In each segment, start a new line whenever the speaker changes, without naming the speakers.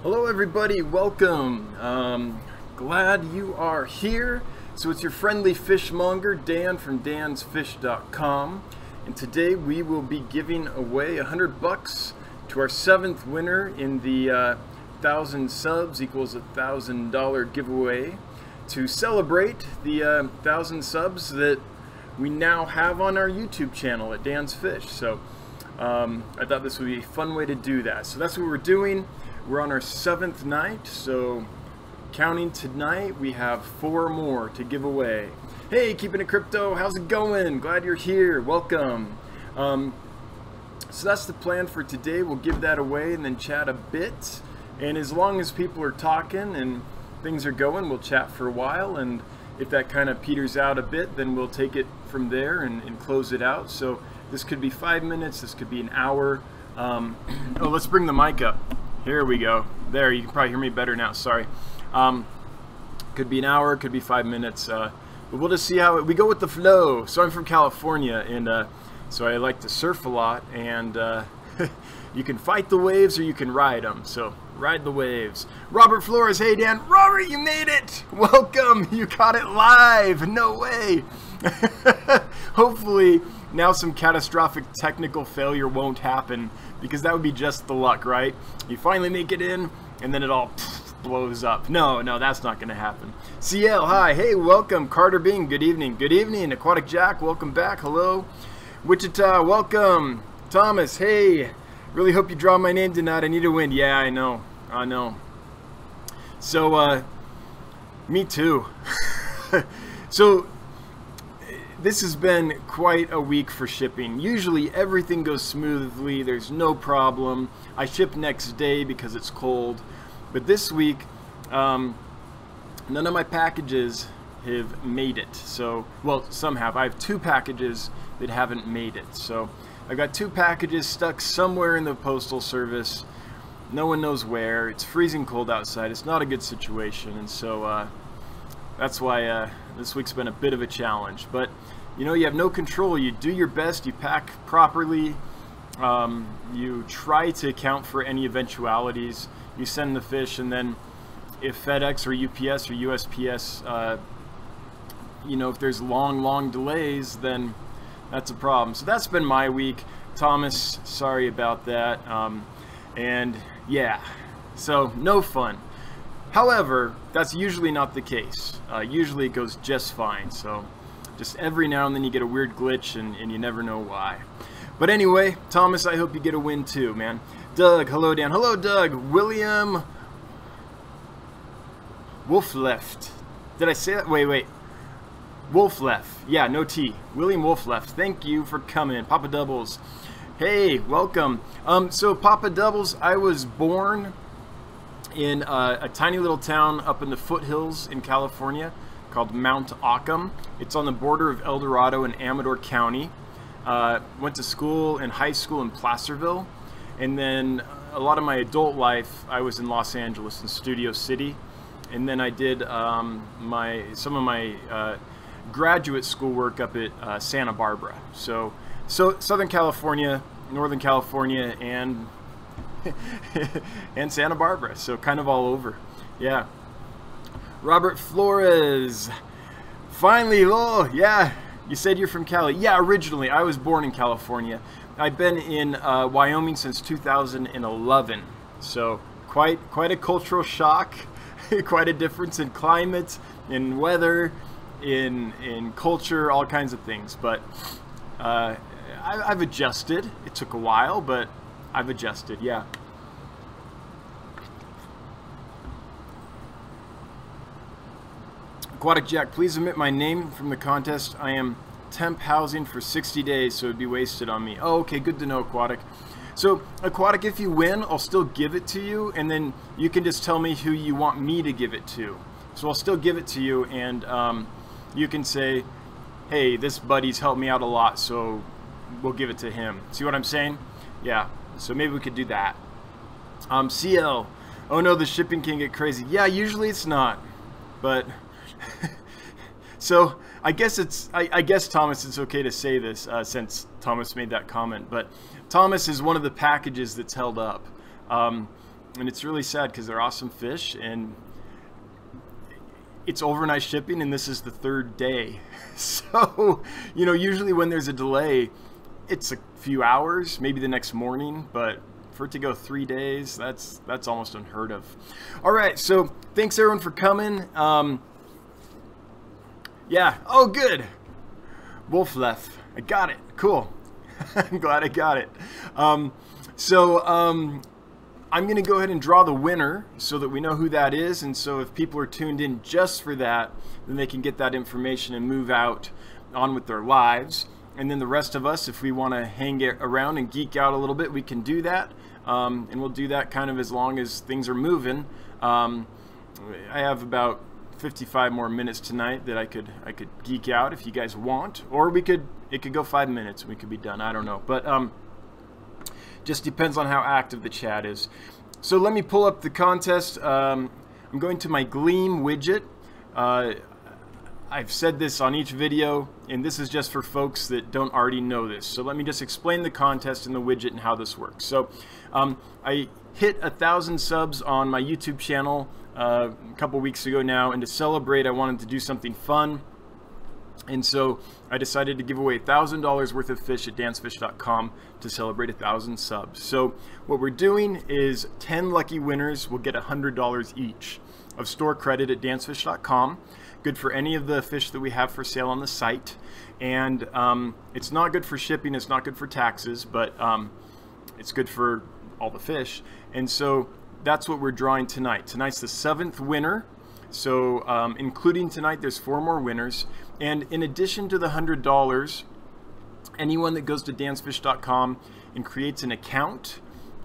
Hello everybody, welcome. Glad you are here. So it's your friendly fishmonger, Dan from dansfish.com. And today we will be giving away $100 to our 7th winner in the 1,000 subs equals $1,000 giveaway to celebrate the 1,000 subs that we now have on our YouTube channel at Dan's Fish. So I thought this would be a fun way to do that. So that's what we're doing. We're on our 7th night, so counting tonight, we have 4 more to give away. Hey, Keeping It Crypto, how's it going? Glad you're here. Welcome. So that's the plan for today. We'll give that away and then chat a bit. And as long as people are talking and things are going, we'll chat for a while. And if that kind of peters out a bit, then we'll take it from there and close it out. So this could be 5 minutes. This could be an hour. Oh, let's bring the mic up. Here we go. There, you can probably hear me better now. Sorry. Could be an hour, could be 5 minutes. But we'll just see how we go with the flow. So I'm from California, and so I like to surf a lot. And you can fight the waves or you can ride them. So ride the waves. Robert Flores, hey Dan. Robert, you made it. Welcome. You caught it live. No way. Hopefully now some catastrophic technical failure won't happen, because that would be just the luck, right? You finally make it in and then it all blows up. No, that's not going to happen. CL, hi. Hey, welcome. Carter Bing, good evening. Good evening. Aquatic Jack, welcome back. Hello. Wichita, welcome. Thomas, hey. Really hope you draw my name tonight. I need a win. Yeah, I know. So, me too. So, this has been quite a week for shipping. Usually everything goes smoothly, there's no problem. I ship next day because it's cold. But this week, none of my packages have made it. So, well, some have. I have 2 packages that haven't made it. So I've got 2 packages stuck somewhere in the postal service. No one knows where. It's freezing cold outside. It's not a good situation. And so that's why this week's been a bit of a challenge. But you know, you have no control. You do your best. You pack properly. You try to account for any eventualities. You send the fish, and then if FedEx or UPS or USPS, you know, if there's long delays, then that's a problem. So that's been my week. Thomas, sorry about that. And yeah, so no fun. However, that's usually not the case. Usually it goes just fine. So just every now and then you get a weird glitch and you never know why. But anyway, Thomas, I hope you get a win too, man. Doug, hello Dan. Hello Doug. William Wolfleft. Did I say that? Wait. Wolfleft. Yeah, no T. William Wolfleft. Thank you for coming. Papa Doubles. Hey, welcome. So Papa Doubles, I was born in a tiny little town up in the foothills in California called Mount Occam. It's on the border of El Dorado and Amador County. Went to school and high school in Placerville, and then a lot of my adult life I was in Los Angeles in Studio City, and then I did some of my graduate school work up at Santa Barbara. So Southern California, Northern California, and and Santa Barbara, so kind of all over. Yeah. Robert Flores, finally. Oh yeah, you said you're from Cali. Yeah, originally I was born in California. I've been in Wyoming since 2011, so quite a cultural shock. Quite a difference in climate, in weather, in culture, all kinds of things. But I've adjusted. It took a while, but I've adjusted, yeah. Aquatic Jack, please omit my name from the contest. I am temp housing for 60 days, so it'd be wasted on me. Oh, okay, good to know, Aquatic. So, Aquatic, if you win, I'll still give it to you, and then you can just tell me who you want me to give it to. So I'll still give it to you, and you can say, hey, this buddy's helped me out a lot, so we'll give it to him. See what I'm saying? Yeah. So maybe we could do that. CL, oh no, the shipping can get crazy. Yeah, usually it's not, but so I guess Thomas, it's okay to say this since Thomas made that comment. But Thomas is one of the packages that's held up. and it's really sad because they're awesome fish, and it's overnight shipping, and this is the third day. So, you know, usually when there's a delay, it's a few hours, maybe the next morning, but for it to go 3 days, that's almost unheard of. All right, so thanks everyone for coming. Yeah, oh good. Wolflef, I got it, cool. I'm glad I got it. I'm gonna go ahead and draw the winner so that we know who that is, and so if people are tuned in just for that, then they can get that information and move out on with their lives. And then the rest of us, if we want to hang around and geek out a little bit, we can do that, and we'll do that kind of as long as things are moving. I have about 55 more minutes tonight that I could geek out if you guys want, or it could go 5 minutes and we could be done. I don't know, but just depends on how active the chat is. So let me pull up the contest. I'm going to my Gleam widget. I've said this on each video, and this is just for folks that don't already know this. So let me just explain the contest and the widget and how this works. So I hit 1,000 subs on my YouTube channel a couple weeks ago now, and to celebrate I wanted to do something fun. And so I decided to give away $1,000 worth of fish at dansfish.com to celebrate 1,000 subs. So what we're doing is 10 lucky winners will get $100 each of store credit at dansfish.com. Good for any of the fish that we have for sale on the site. And it's not good for shipping, it's not good for taxes, but it's good for all the fish. And so that's what we're drawing tonight. Tonight's the 7th winner. So including tonight, there's 4 more winners. And in addition to the $100, anyone that goes to dansfish.com and creates an account,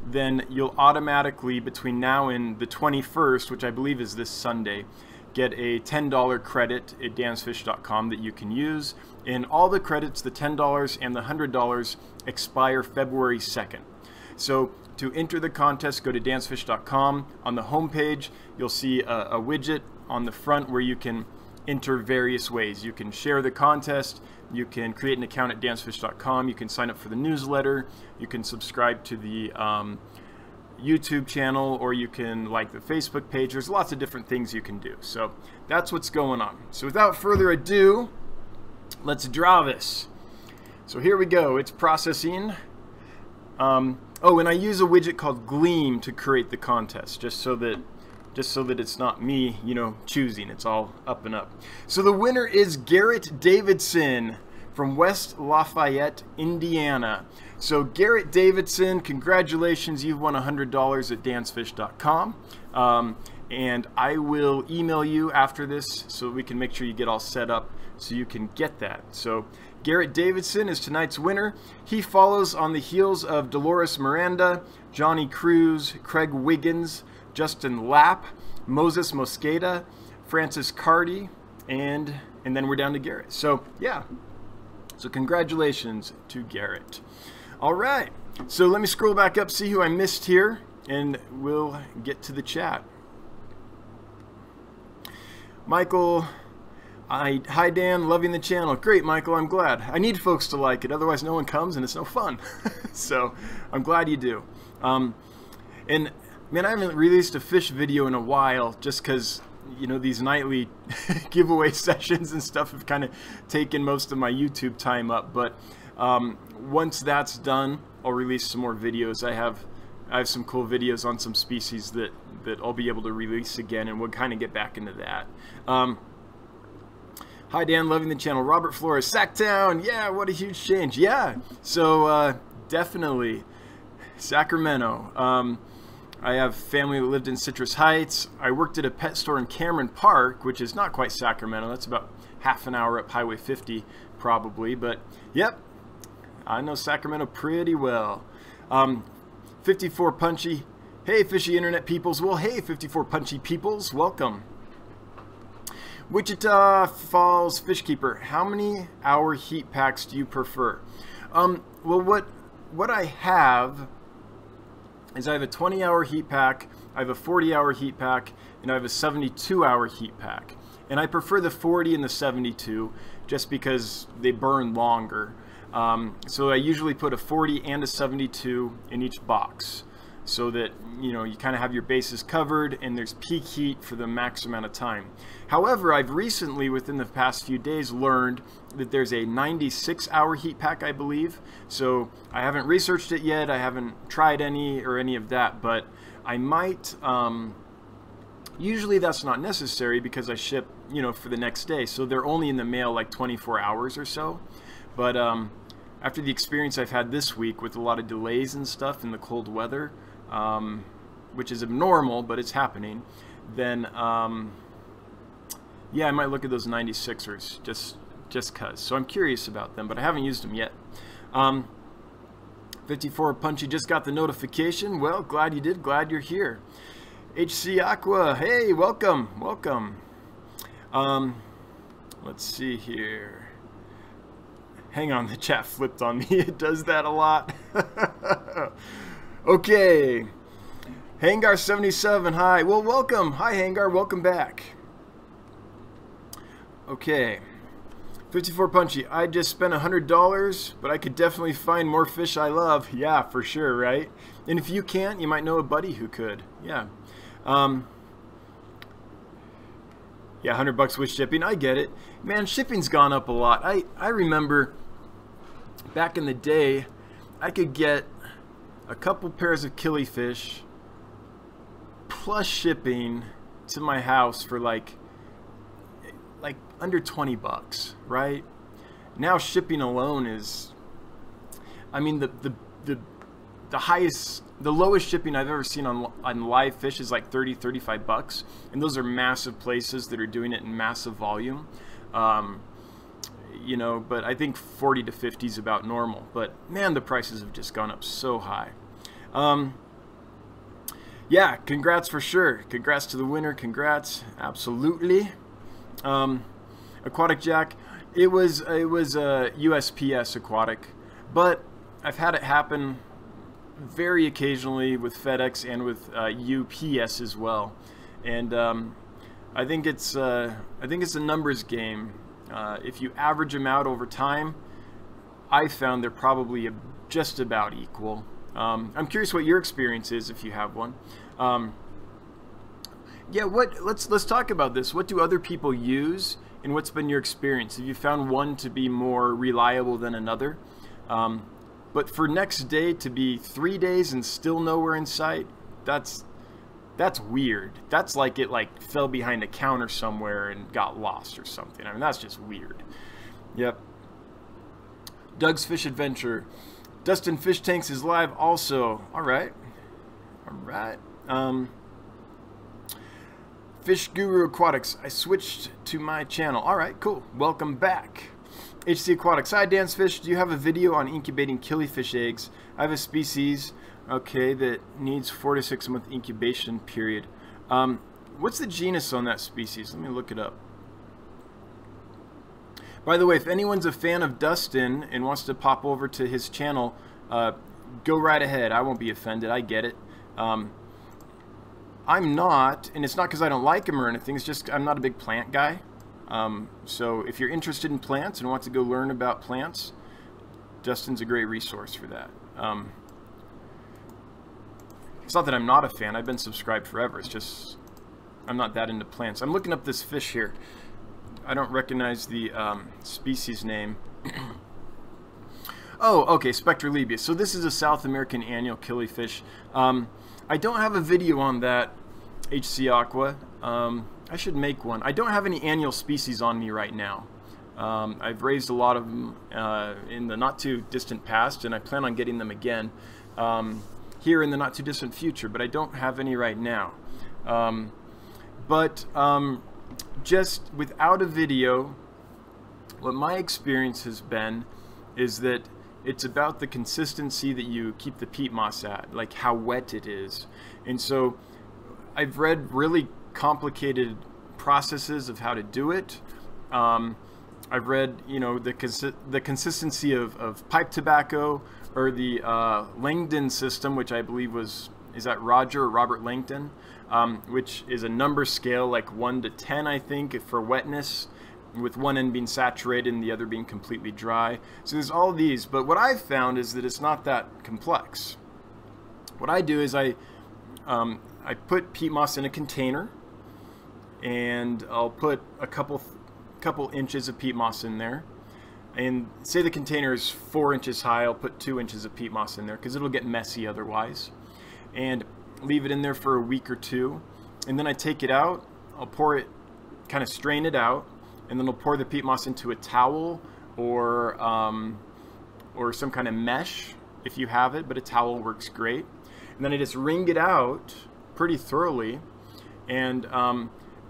then you'll automatically, between now and the 21st, which I believe is this Sunday, get a $10 credit at dansfish.com that you can use. And all the credits, the $10 and the $100, expire February 2nd. So to enter the contest, go to dansfish.com. On the home page, you'll see a widget on the front where you can enter various ways. You can share the contest, you can create an account at dansfish.com, you can sign up for the newsletter, you can subscribe to the YouTube channel, or you can like the Facebook page. There's lots of different things you can do. So that's what's going on. So without further ado, let's draw this. So here we go, it's processing. Oh, and I use a widget called Gleam to create the contest, just so that it's not me, you know, choosing. It's all up and up. So the winner is Garrett Davidson from West Lafayette, Indiana. So Garrett Davidson, congratulations, you've won $100 at dansfish.com. And I will email you after this so we can make sure you get all set up so you can get that. So Garrett Davidson is tonight's winner. He follows on the heels of Dolores Miranda, Johnny Cruz, Craig Wiggins, Justin Lapp, Moses Mosqueda, Francis Carty, and then we're down to Garrett. So yeah, so congratulations to Garrett. All right, so let me scroll back up, see who I missed here, and we'll get to the chat. Michael, hi Dan, loving the channel. Great, Michael, I'm glad. I need folks to like it, otherwise no one comes and it's no fun. So I'm glad you do. And man, I haven't released a fish video in a while just because, you know, these nightly giveaway sessions and stuff have kind of taken most of my YouTube time up. But once that's done, I'll release some more videos. I have some cool videos on some species that I'll be able to release again, and we'll kind of get back into that. Hi Dan, loving the channel. Robert Flores, Sacktown, yeah, what a huge change. Yeah, so definitely Sacramento. I have family that lived in Citrus Heights. I worked at a pet store in Cameron Park, which is not quite Sacramento. That's about half an hour up Highway 50 probably, but yep, I know Sacramento pretty well. 54 Punchy, hey fishy internet peoples. Well, hey 54 Punchy peoples, welcome. Wichita Falls Fish Keeper, how many hour heat packs do you prefer? Well, what I have is I have a 20-hour heat pack, I have a 40-hour heat pack, and I have a 72-hour heat pack. And I prefer the 40 and the 72 just because they burn longer. So I usually put a 40 and a 72 in each box. so that you kind of have your bases covered and there's peak heat for the max amount of time. However, I've recently, within the past few days, learned that there's a 96-hour heat pack, I believe. So I haven't researched it yet, I haven't tried any of that, but I might. Usually that's not necessary because I ship for the next day, so they're only in the mail like 24 hours or so. But after the experience I've had this week with a lot of delays and stuff in the cold weather, which is abnormal, but it's happening, then yeah, I might look at those 96ers just cuz. So I'm curious about them, but I haven't used them yet. 54 Punchy just got the notification. Well, glad you did. Glad you're here. HC Aqua, hey, welcome. Let's see here. Hang on, the chat flipped on me. It does that a lot. Okay. Hangar77, hi. Well, welcome. Hi, Hangar. Welcome back. Okay. 54 Punchy, I just spent $100, but I could definitely find more fish I love. Yeah, for sure, right? And if you can't, you might know a buddy who could. Yeah. Yeah, $100 with shipping. I get it. Man, shipping's gone up a lot. I remember back in the day, I could get a couple pairs of killifish plus shipping to my house for like under 20 bucks, right? Now shipping alone is, I mean, the highest, the lowest shipping I've ever seen on live fish is like 30-35 bucks, and those are massive places that are doing it in massive volume. You know, but I think 40 to 50 is about normal. But man, the prices have just gone up so high. Yeah, congrats for sure. Congrats to the winner. Congrats, absolutely. Aquatic Jack, it was USPS Aquatic, but I've had it happen very occasionally with FedEx and with UPS as well, and I think it's a numbers game. If you average them out over time, I found they're probably just about equal. I'm curious what your experience is if you have one. Yeah, let's talk about this. What do other people use, and what's been your experience? Have you found one to be more reliable than another? But for next day to be 3 days and still nowhere in sight, that's weird. That's like it fell behind a counter somewhere and got lost or something. I mean, that's just weird. Yep. Doug's Fish Adventure. Dustin Fish Tanks is live also. All right. Fish Guru Aquatics, I switched to my channel. All right, cool. Welcome back. HC Aquatics, hi Dan's Fish. Do you have a video on incubating killifish eggs? I have a species, okay, that needs 4 to 6 month incubation period. What's the genus on that species? Let me look it up. By the way, if anyone's a fan of Dustin and wants to pop over to his channel, go right ahead. I won't be offended. I get it. I'm not, and it's not because I don't like him or anything, it's just I'm not a big plant guy. So if you're interested in plants and want to go learn about plants, Dustin's a great resource for that. It's not that I'm not a fan, I've been subscribed forever, it's just I'm not that into plants. I'm looking up this fish here. I don't recognize the species name. Oh, okay, Spectrolebia. So this is a South American annual killifish. I don't have a video on that, HC Aqua. I should make one. I don't have any annual species on me right now. I've raised a lot of them in the not too distant past, and I plan on getting them again here in the not too distant future, but I don't have any right now. Just without a video, what my experience has been is that it's about the consistency that you keep the peat moss at, like how wet it is. And so I've read really complicated processes of how to do it. I've read, you know, the consistency of pipe tobacco, or the Langdon system, which I believe is that Robert Langdon, which is a number scale like 1 to 10, I think, for wetness, with one end being saturated and the other being completely dry. So there's all these, but what I've found is that it's not that complex. what I do is I put peat moss in a container, and I'll put a couple inches of peat moss in there. And say the container is 4 inches high, I'll put 2 inches of peat moss in there because it'll get messy otherwise. And leave it in there for a week or two. And then I take it out, I'll pour it, kind of strain it out, and then I'll pour the peat moss into a towel or some kind of mesh if you have it, but a towel works great. And then I just wring it out pretty thoroughly. And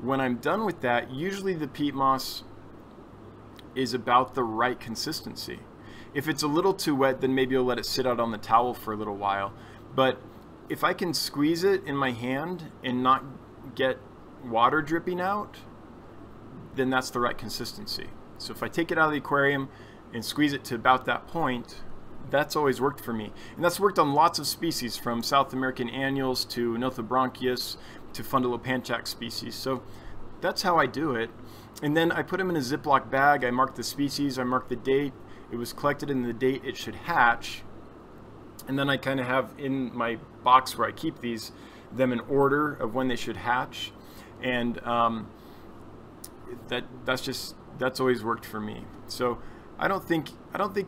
when I'm done with that, usually the peat moss is about the right consistency. If it's a little too wet, then maybe I'll let it sit out on the towel for a little while. But if I can squeeze it in my hand and not get water dripping out, then that's the right consistency. So if I take it out of the aquarium and squeeze it to about that point, that's always worked for me. And that's worked on lots of species, from South American annuals to Nothobronchius to Fundulopanchax species. So that's how I do it. And then I put them in a Ziploc bag. I mark the species, I mark the date it was collected and the date it should hatch. And then I kind of have in my box where I keep these, them in order of when they should hatch. And that's always worked for me. So I don't think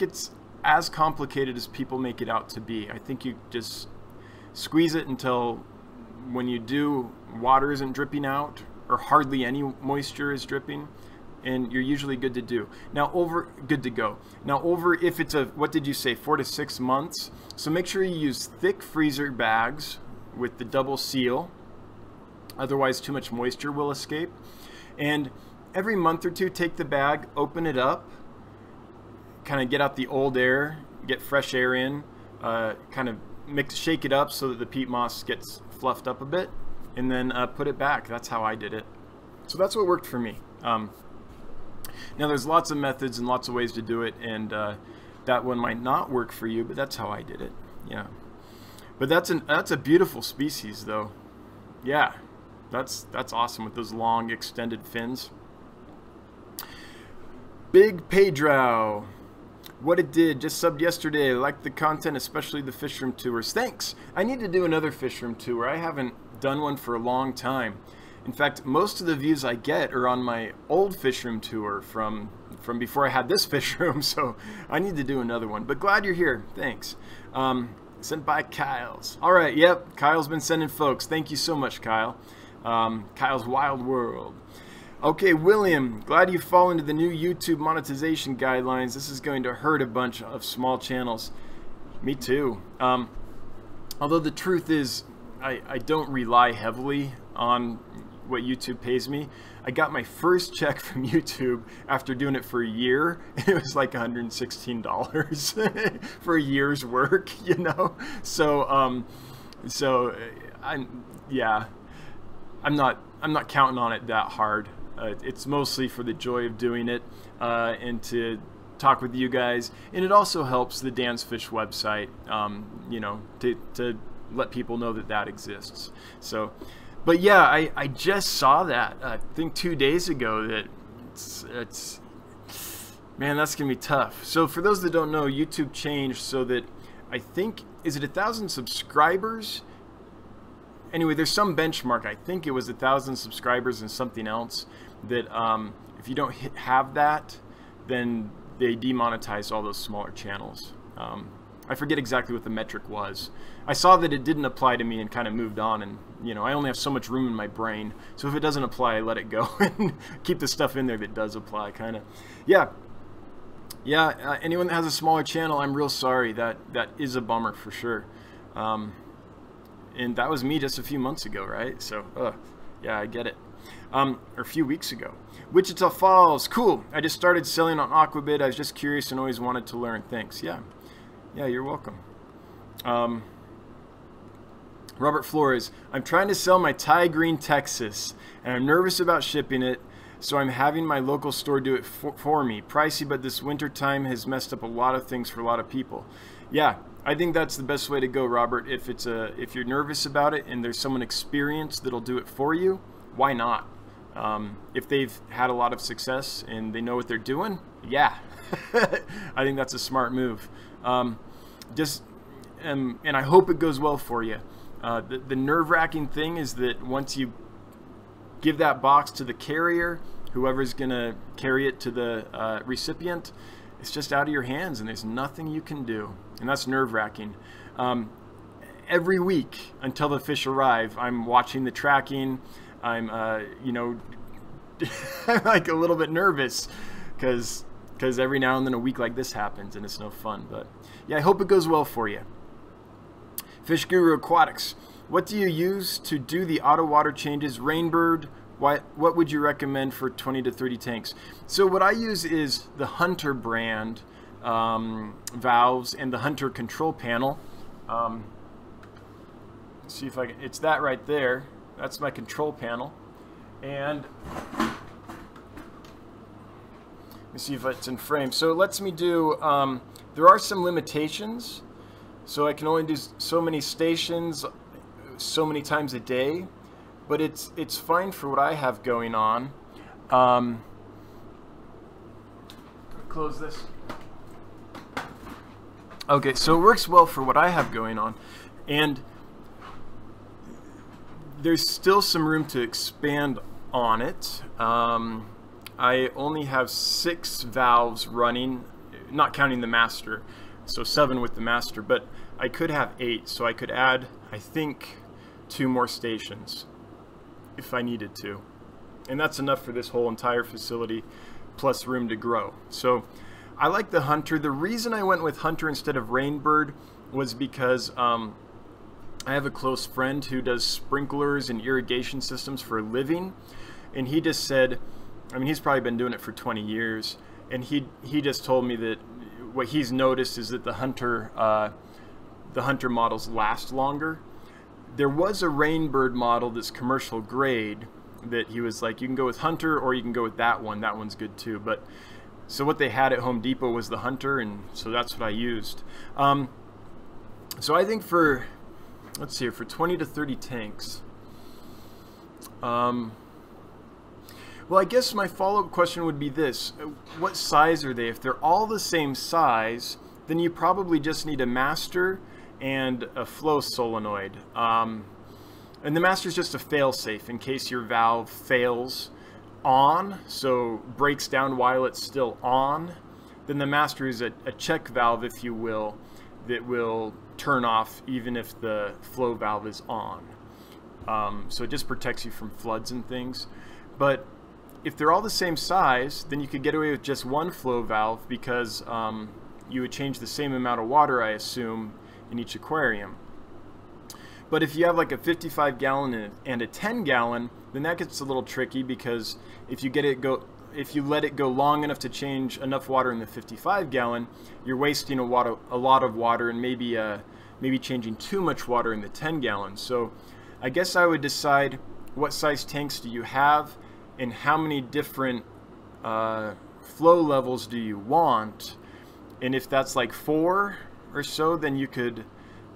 it's as complicated as people make it out to be. I think you just squeeze it until when you do, water isn't dripping out or hardly any moisture is dripping, and you're usually good to do. Now good to go. Now if it's what did you say, 4 to 6 months? So make sure you use thick freezer bags with the double seal. Otherwise too much moisture will escape. And every month or two, take the bag, open it up, kind of get out the old air, get fresh air in, kind of shake it up so that the peat moss gets fluffed up a bit, and then put it back. That's how I did it. So that's what worked for me. Now there's lots of methods and lots of ways to do it, and that one might not work for you, but that's how I did it. Yeah. But that's a beautiful species though. Yeah. That's awesome with those long extended fins. Big Pedro, what it did, just subbed yesterday. I liked the content, especially the fish room tours. Thanks. I need to do another fish room tour. I haven't done one for a long time. In fact, most of the views I get are on my old fish room tour from before I had this fish room, so I need to do another one. But glad you're here. Thanks. Sent by Kyle's. All right, yep, Kyle's been sending folks. Thank you so much, Kyle. Kyle's Wild World. Okay, William, glad you fall into the new YouTube monetization guidelines. This is going to hurt a bunch of small channels. Me too. Although the truth is, I don't rely heavily on what YouTube pays me. I got my first check from YouTube after doing it for a year. It was like $116 for a year's work, you know? So, I'm not counting on it that hard. It's mostly for the joy of doing it and to talk with you guys, and it also helps the Dan's Fish website, you know, to let people know that exists. So, but yeah, I just saw that I think 2 days ago that it's man, that's gonna be tough. So for those that don't know, YouTube changed so that I think, is it 1,000 subscribers? Anyway, there's some benchmark. I think it was 1,000 subscribers and something else that if you don't have that, then they demonetize all those smaller channels. I forget exactly what the metric was. I saw that it didn't apply to me and kind of moved on, and you know, I only have so much room in my brain, so if it doesn't apply, I let it go and keep the stuff in there that does apply, kind of. Yeah. Anyone that has a smaller channel, I'm real sorry. That is a bummer for sure. And that was me just a few months ago, right? So, yeah, I get it. Or a few weeks ago. Wichita Falls, cool. I just started selling on Aquabid. I was just curious and always wanted to learn. Thanks. Yeah, you're welcome. Robert Flores, I'm trying to sell my Thai Green Texas, and I'm nervous about shipping it, so I'm having my local store do it for me. Pricey, but this winter time has messed up a lot of things for a lot of people. Yeah. I think that's the best way to go, Robert. If you're nervous about it and there's someone experienced that'll do it for you, why not? If they've had a lot of success and they know what they're doing, yeah, I think that's a smart move. Just and I hope it goes well for you. The nerve-wracking thing is that once you give that box to the carrier, whoever's going to carry it to the recipient, it's just out of your hands and there's nothing you can do. And that's nerve-wracking. Every week until the fish arrive, I'm watching the tracking. I'm, you know, like a little bit nervous because every now and then a week like this happens and it's no fun. But yeah, I hope it goes well for you. Fish Guru Aquatics, what do you use to do the auto water changes? Rainbird, what would you recommend for 20 to 30 tanks? So what I use is the Hunter brand valves and the Hunter control panel. Let's see if I can, it's that right there. That's my control panel. And let me see if it's in frame. So it lets me do, there are some limitations. So I can only do so many stations, so many times a day, but it's fine for what I have going on. Close this. Okay, so it works well for what I have going on, and there's still some room to expand on it. I only have 6 valves running, not counting the master. So 7 with the master, but I could have 8, so I could add, I think, 2 more stations if I needed to. And that's enough for this whole entire facility, plus room to grow. So I like the Hunter. The reason I went with Hunter instead of Rainbird was because I have a close friend who does sprinklers and irrigation systems for a living, and he just said, I mean, he's probably been doing it for 20 years, and he just told me that what he's noticed is that the Hunter models last longer. There was a Rainbird model that's commercial grade that he was like, you can go with Hunter or you can go with that one. That one's good too. But so what they had at Home Depot was the Hunter, and so that's what I used. So I think for, let's see here, for 20 to 30 tanks. Well, I guess my follow-up question would be this. What size are they? If they're all the same size, then you probably just need a master and a flow solenoid. And the master is just a fail-safe in case your valve fails on, so breaks down while it's still on. Then the master is a check valve, if you will, that will turn off even if the flow valve is on. So it just protects you from floods and things. But if they're all the same size, then you could get away with just one flow valve because you would change the same amount of water, I assume, in each aquarium. But if you have like a 55 gallon and a 10 gallon, then that gets a little tricky because if you let it go long enough to change enough water in the 55 gallon, you're wasting a lot of water and maybe changing too much water in the 10 gallon. So I guess I would decide what size tanks do you have and how many different flow levels do you want, and if that's like 4 or so, then you could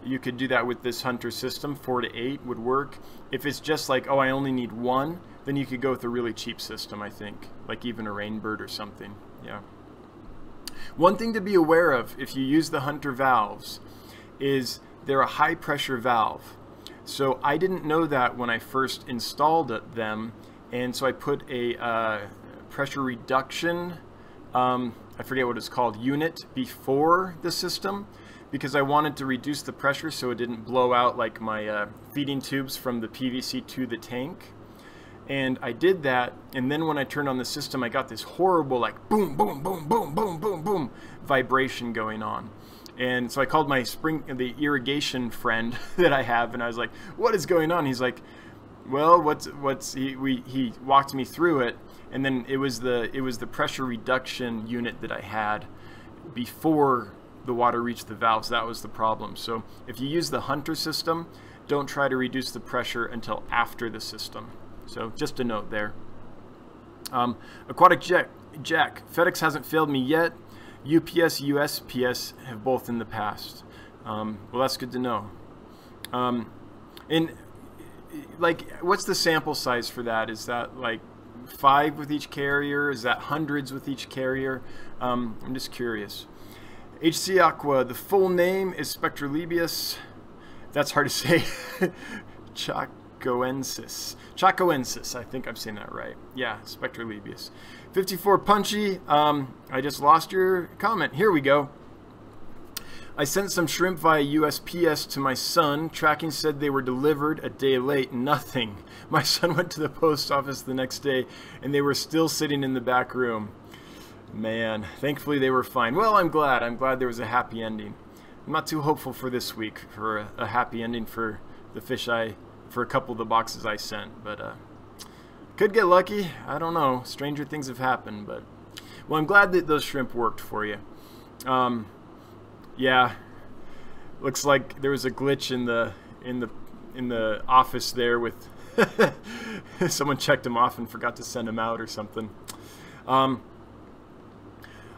do that with this Hunter system. 4 to 8 would work. If it's just like, oh, I only need 1, then you could go with a really cheap system, I think, like even a Rainbird or something. Yeah. One thing to be aware of if you use the Hunter valves is they're a high pressure valve. So I didn't know that when I first installed them, and so I put a pressure reduction, I forget what it's called, unit before the system, because I wanted to reduce the pressure so it didn't blow out like my feeding tubes from the PVC to the tank. And I did that, and then when I turned on the system, I got this horrible like boom, boom, boom, boom, boom, boom, boom vibration going on. And so I called the irrigation friend that I have, and I was like, what is going on? He's like, well, he walked me through it, and then it was the pressure reduction unit that I had before the water reached the valves. That was the problem. So if you use the Hunter system, don't try to reduce the pressure until after the system. So just a note there. Aquatic Jack, FedEx hasn't failed me yet. UPS, USPS have both in the past. Well, that's good to know. And like, what's the sample size for that? Is that like 5 with each carrier? Is that hundreds with each carrier? I'm just curious. HC Aqua, the full name is Spectrolibius. That's hard to say. Chacoensis. I think I'm saying that right. Yeah, Spectrolibius. 54 Punchy. I just lost your comment. Here we go. I sent some shrimp via USPS to my son. Tracking said they were delivered a day late. Nothing. My son went to the post office the next day, and they were still sitting in the back room. Man, thankfully they were fine. Well, I'm glad. I'm glad there was a happy ending. I'm not too hopeful for this week for a happy ending for the fish for a couple of the boxes I sent, but could get lucky. I don't know. Stranger things have happened, but well, I'm glad that those shrimp worked for you. Yeah, looks like there was a glitch in the office there with someone checked them off and forgot to send them out or something. I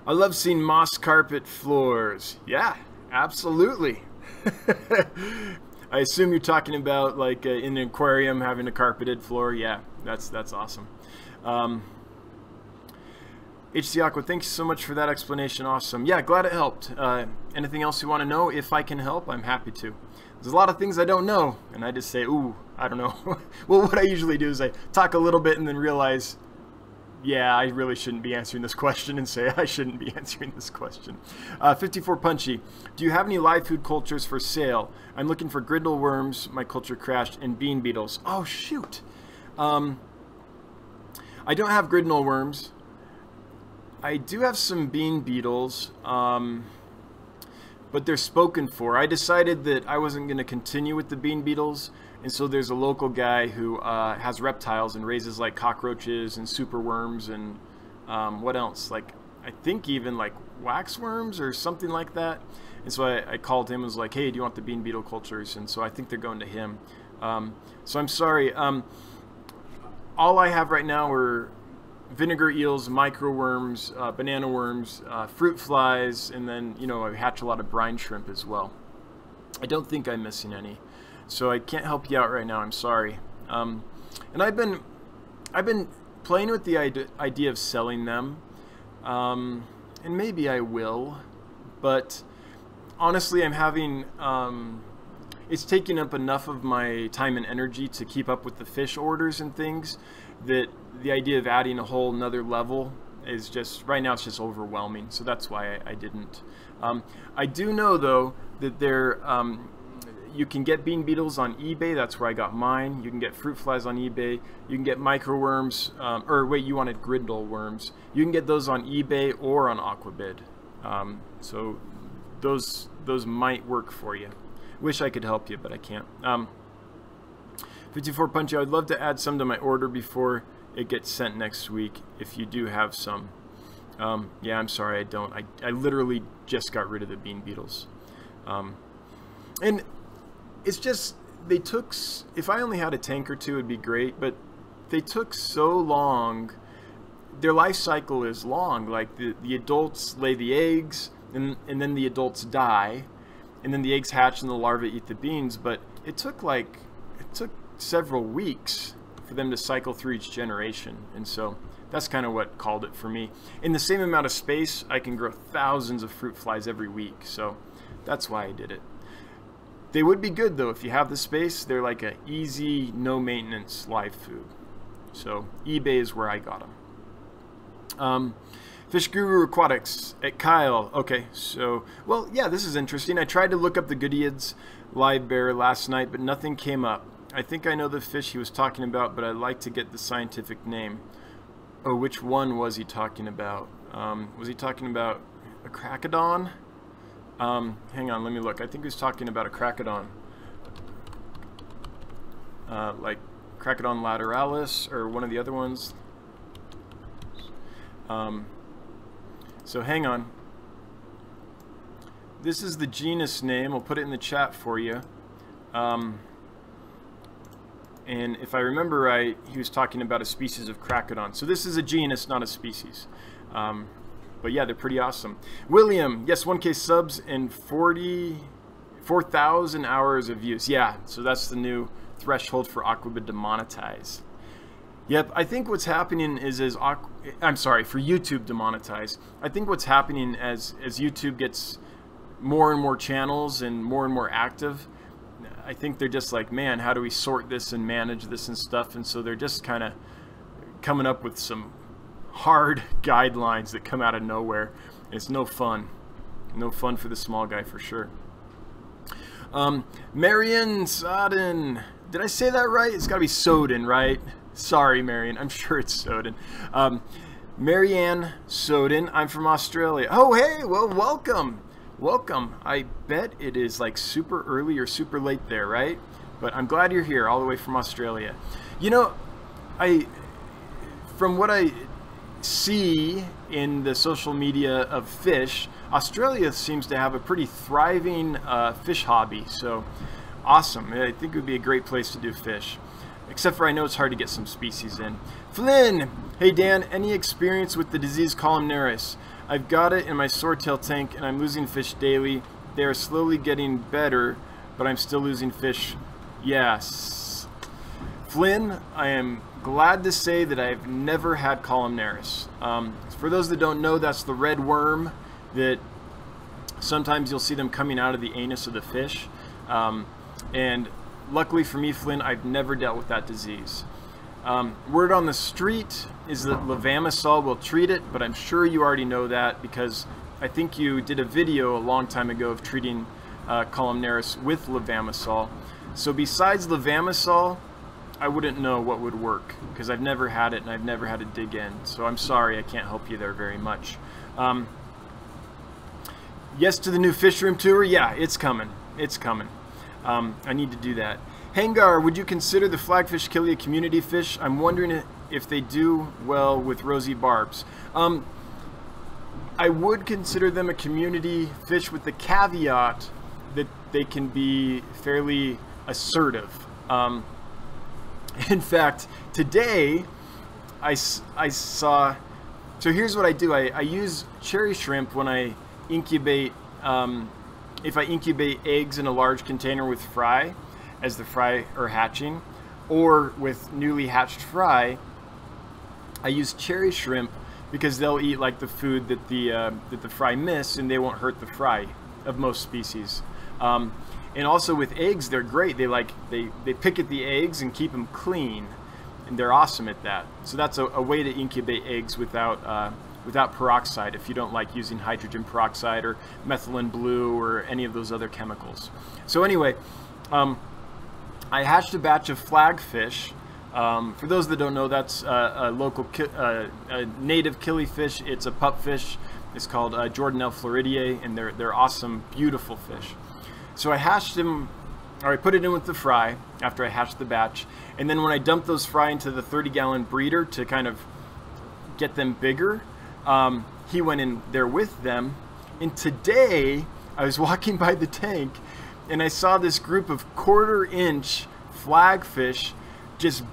love seeing moss carpet floors. Yeah, absolutely. I assume you're talking about like in an aquarium having a carpeted floor. Yeah, that's awesome. HC Aqua, thanks so much for that explanation. Awesome. Yeah, glad it helped. Anything else you want to know? If I can help, I'm happy to. There's a lot of things I don't know, and I just say, ooh, I don't know. Well, what I usually do is I talk a little bit and then realize, yeah, I really shouldn't be answering this question, and say I shouldn't be answering this question. 54 Punchy, do you have any live food cultures for sale? I'm looking for grindle worms, my culture crashed, and bean beetles. Oh, shoot. I don't have grindle worms. I do have some bean beetles, but they're spoken for. I decided that I wasn't going to continue with the bean beetles, and so there's a local guy who has reptiles and raises like cockroaches and super worms and what else? Like I think even like waxworms or something like that. And so I called him and was like, hey, do you want the bean beetle cultures? And so I think they're going to him. So I'm sorry. All I have right now are vinegar eels, micro worms, banana worms, fruit flies, and then, you know, I hatch a lot of brine shrimp as well. I don't think I'm missing any, so I can't help you out right now. I'm sorry. And I've been playing with the idea of selling them, and maybe I will, but honestly, I'm having it's taking up enough of my time and energy to keep up with the fish orders and things that the idea of adding a whole nother level is just, right now it's just overwhelming. So that's why I didn't. I do know though that you can get bean beetles on eBay. That's where I got mine. You can get fruit flies on eBay. You can get micro worms, or wait, you wanted grindle worms. You can get those on eBay or on Aquabid. So those might work for you. Wish I could help you, but I can't. 54 Punchy, I'd love to add some to my order before it gets sent next week if you do have some. Yeah, I'm sorry, I don't. I literally just got rid of the bean beetles. And it's just, they took, if I only had a tank or two, it'd be great, but they took so long. Their life cycle is long. Like the adults lay the eggs, and then the adults die, and then the eggs hatch and the larvae eat the beans, but it took several weeks for them to cycle through each generation, and so that's kind of what called it for me. In the same amount of space, I can grow thousands of fruit flies every week, so that's why I did it. They would be good though if you have the space. They're like a easy, no maintenance live food. So eBay is where I got them. Fish Guru Aquatics at Kyle. Okay, so, well, yeah, this is interesting. I tried to look up the Goodeids live bear last night, but nothing came up. I think I know the fish he was talking about, but I'd like to get the scientific name. Oh, which one was he talking about? Was he talking about a cracodon? Hang on, let me look. I think he was talking about a cracodon. Like Cracodon lateralis or one of the other ones. So hang on. This is the genus name. I'll put it in the chat for you. And if I remember right, he was talking about a species of cracodon. So this is a genus, not a species. But yeah, they're pretty awesome. William, yes, 1K subs and 4,000 hours of use. Yeah, so that's the new threshold for Aquabid to monetize. Yep, I think what's happening is I'm sorry, for YouTube to monetize. I think what's happening as YouTube gets more and more channels and more active, I think they're just like, man, how do we sort this and manage this and stuff? And so they're just kind of coming up with some hard guidelines that come out of nowhere. It's no fun. No fun for the small guy for sure. Marion Soden. Did I say that right? It's got to be Soden, right? Sorry, Marion. I'm sure it's Soden. Marianne Soden. I'm from Australia. Oh, hey. Well, welcome. Welcome. I bet it is like super early or super late there, right? But I'm glad you're here all the way from Australia. You know, from what I see in the social media of fish, Australia seems to have a pretty thriving fish hobby. So awesome. I think it would be a great place to do fish. Except for I know it's hard to get some species in. Flynn! Hey Dan, any experience with the disease columnaris? I've got it in my swordtail tank and I'm losing fish daily. They are slowly getting better, but I'm still losing fish. Yes. Flynn, I am glad to say that I've never had columnaris. For those that don't know, that's the red worm that sometimes you'll see them coming out of the anus of the fish. And luckily for me, Flynn, I've never dealt with that disease. Word on the street is that levamisole will treat it, but I'm sure you already know that because I think you did a video a long time ago of treating columnaris with levamisole. So besides levamisole, I wouldn't know what would work because I've never had it and I've never had to dig in. So I'm sorry I can't help you there very much. Yes to the new fish room tour. Yeah, it's coming. It's coming. I need to do that. Hangar, would you consider the flagfish killie a community fish? I'm wondering if they do well with rosy barbs. I would consider them a community fish with the caveat that they can be fairly assertive. In fact, today I saw, so here's what I do. I use cherry shrimp when I incubate, if I incubate eggs in a large container with fry, as the fry are hatching, or with newly hatched fry, I use cherry shrimp because they'll eat like the food that the fry miss, and they won't hurt the fry of most species. And also with eggs, they're great. They pick at the eggs and keep them clean, and they're awesome at that. So that's a way to incubate eggs without peroxide if you don't like using hydrogen peroxide or methylene blue or any of those other chemicals. So anyway, I hatched a batch of flagfish. For those that don't know, that's a local a native killifish. It's a pup fish. It's called Jordanelle floridae, and they're awesome, beautiful fish. So I hatched them, or I put it in with the fry after I hatched the batch, and then when I dumped those fry into the 30-gallon breeder to kind of get them bigger, he went in there with them. And today I was walking by the tank and I saw this group of 1/4 inch flagfish just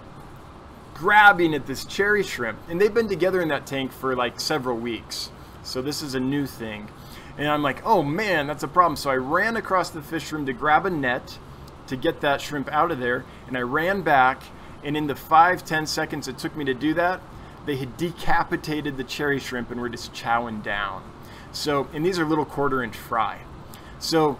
grabbing at this cherry shrimp, and they've been together in that tank for like several weeks. So this is a new thing. And I'm like, oh man, that's a problem. So I ran across the fish room to grab a net to get that shrimp out of there, and I ran back, and in the 5-10 seconds it took me to do that, they had decapitated the cherry shrimp and were just chowing down. So, and these are little 1/4 inch fry. So,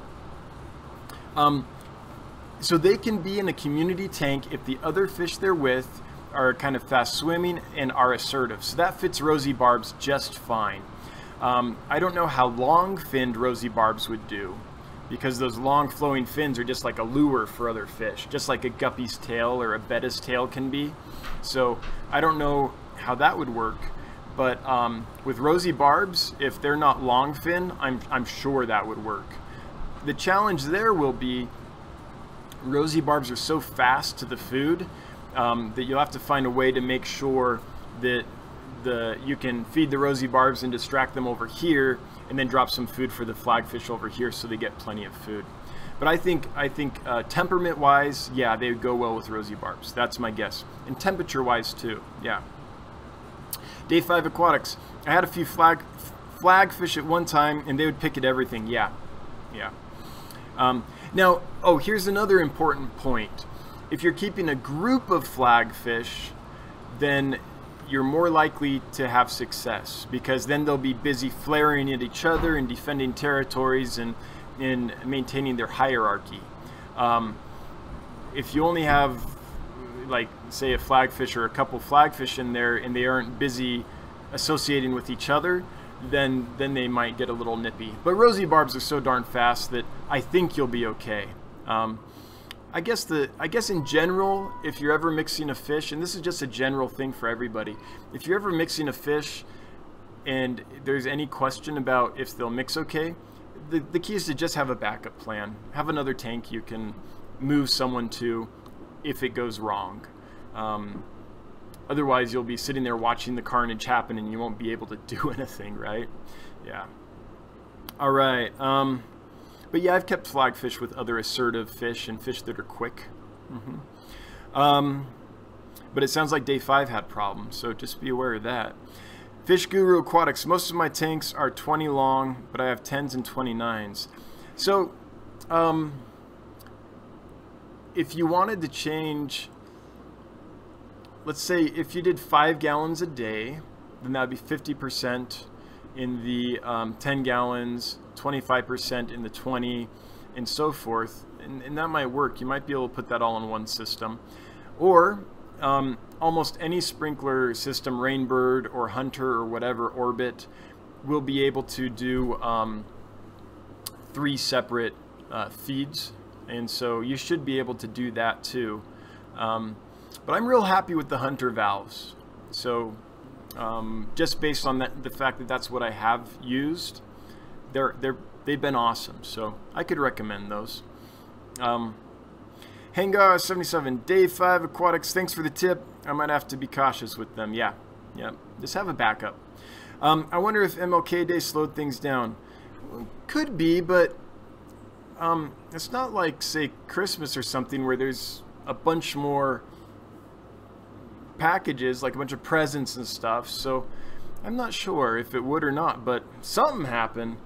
so they can be in a community tank if the other fish they're with are kind of fast swimming and are assertive. So that fits rosy barbs just fine. I don't know how long-finned rosy barbs would do, because those long flowing fins are just like a lure for other fish, just like a guppy's tail or a betta's tail can be. So I don't know how that would work, but with rosy barbs, if they're not long fin, I'm sure that would work. The challenge there will be rosy barbs are so fast to the food that you'll have to find a way to make sure that you can feed the rosy barbs and distract them over here, and then drop some food for the flagfish over here so they get plenty of food. But I think temperament-wise, yeah, they would go well with rosy barbs. That's my guess. And temperature-wise too, yeah. Day 5 aquatics. I had a few flagfish at one time, and they would pick at everything. Yeah, yeah. Now, oh, here's another important point. If you're keeping a group of flagfish, then you're more likely to have success, because then they'll be busy flaring at each other and defending territories, and in maintaining their hierarchy. If you only have, like, say a flagfish or a couple flagfish in there and they aren't busy associating with each other, then they might get a little nippy. But rosy barbs are so darn fast that I think you'll be okay. I guess in general, if you're ever mixing a fish, and this is just a general thing for everybody, if you're ever mixing a fish and there's any question about if they'll mix okay, the key is to just have a backup plan. Have another tank you can move someone to if it goes wrong. Otherwise, you'll be sitting there watching the carnage happen and you won't be able to do anything, right? Yeah. All right. But yeah, I've kept flagfish with other assertive fish and fish that are quick. But it sounds like day 5 had problems, so just be aware of that. Fish Guru Aquatics. Most of my tanks are 20 long, but I have 10s and 29s. So, if you wanted to change, let's say if you did 5 gallons a day, then that would be 50% in the 10 gallons, 25% in the 20, and so forth. And that might work. You might be able to put that all in one system. Or almost any sprinkler system, Rainbird or Hunter or whatever, Orbit, will be able to do 3 separate feeds. And so you should be able to do that too. But I'm real happy with the Hunter valves. So just based on the fact that that's what I have used, they've been awesome. So I could recommend those. Hangar 77, day 5 aquatics. Thanks for the tip. I might have to be cautious with them. Yeah. Just have a backup. I wonder if MLK Day slowed things down. Could be, but it's not like, say, Christmas or something where there's a bunch more packages, like a bunch of presents and stuff. So I'm not sure if it would or not, but something happened.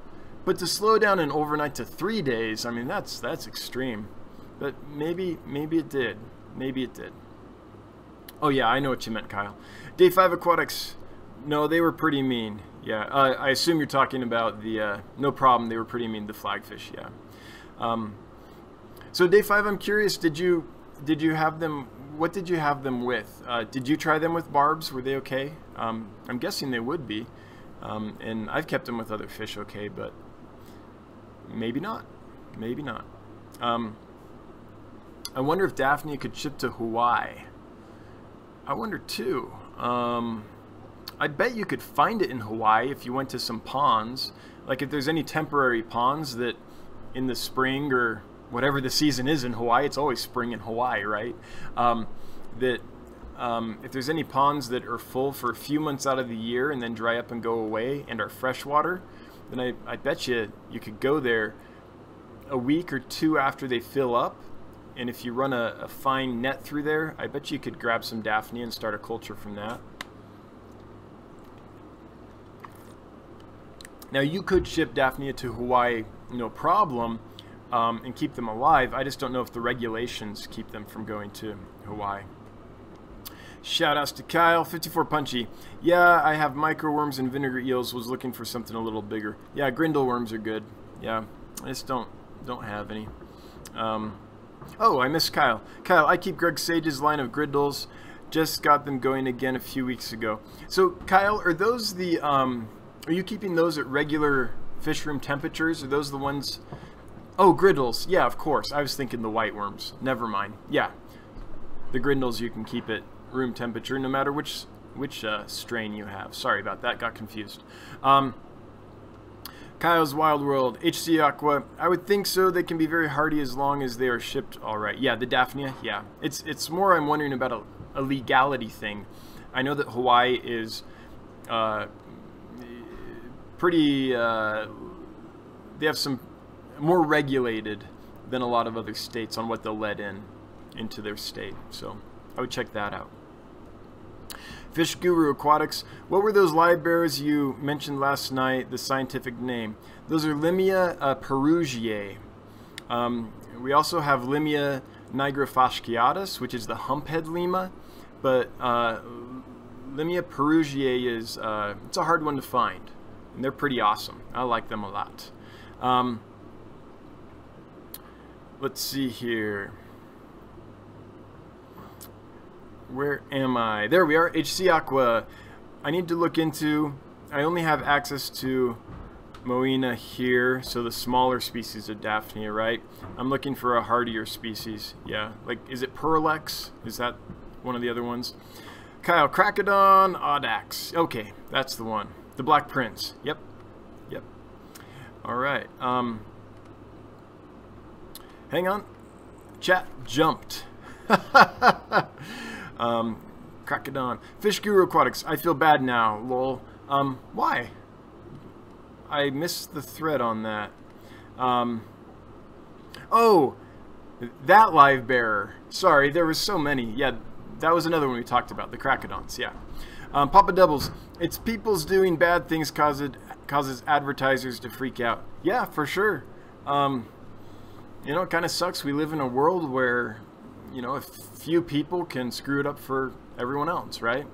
But to slow down an overnight to 3 days, I mean, that's extreme. But maybe it did. Maybe it did. Oh yeah, I know what you meant, Kyle. Day 5 aquatics. No, they were pretty mean. Yeah, I assume you're talking about the no problem. They were pretty mean, the flagfish. Yeah. So day 5, I'm curious. Did you have them? What did you have them with? Did you try them with barbs? Were they okay? I'm guessing they would be. And I've kept them with other fish okay, but maybe not. Maybe not. I wonder if Daphnia could ship to Hawaii. I wonder too. I bet you could find it in Hawaii if you went to some ponds. Like if there's any temporary ponds that in the spring or whatever the season is in Hawaii, it's always spring in Hawaii, right? If there's any ponds that are full for a few months out of the year and then dry up and go away and are freshwater, then I bet you could go there a week or 2 after they fill up. And if you run a fine net through there, I bet you could grab some Daphnia and start a culture from that. Now you could ship Daphnia to Hawaii, no problem, and keep them alive. I just don't know if the regulations keep them from going to Hawaii. Shout outs to Kyle, 54 Punchy. Yeah, I have microworms and vinegar eels. Was looking for something a little bigger. Yeah, grindle worms are good. Yeah, I just don't have any. Oh, I missed Kyle. Kyle, I keep Greg Sage's line of griddles. Just got them going again a few weeks ago. So, Kyle, are those the are you keeping those at regular fish room temperatures? Are those the ones? Oh, griddles. Yeah, of course. I was thinking the white worms. Never mind. Yeah, the griddles you can keep at room temperature no matter which strain you have. Sorry about that. Got confused. Kyle's Wild World, HC Aqua. I would think so. They can be very hardy as long as they are shipped all right. Yeah, the Daphnia. Yeah, it's more I'm wondering about a legality thing. I know that Hawaii is pretty. They have some more regulated than a lot of other states on what they'll let into their state. So I would check that out. Fish Guru Aquatics. What were those live bears you mentioned last night, the scientific name? Those are Limia perugiae. We also have Limia nigrofasciatus, which is the humphead lima, but Limia perugiae is it's a hard one to find, and they're pretty awesome. I like them a lot. let's see here. Where am I? There we are, HC Aqua. I need to look into, I only have access to Moena here, so the smaller species of Daphnia, right? I'm looking for a hardier species. Yeah, like, is it Perlex? Is that one of the other ones? Kyle, Cracodon Audax. Okay, that's the one. The Black Prince. Yep. Yep. Alright. Hang on. Chat jumped. Cracodon. Fish Guru Aquatics. I feel bad now. Lol. Why? I missed the thread on that. Oh, that live bearer. Sorry, there was so many. Yeah, that was another one we talked about. The Cracodons. Yeah. Papa Doubles. It's people's doing bad things causes advertisers to freak out. Yeah, for sure. You know, it kind of sucks. We live in a world where, you know, a few people can screw it up for everyone else, right?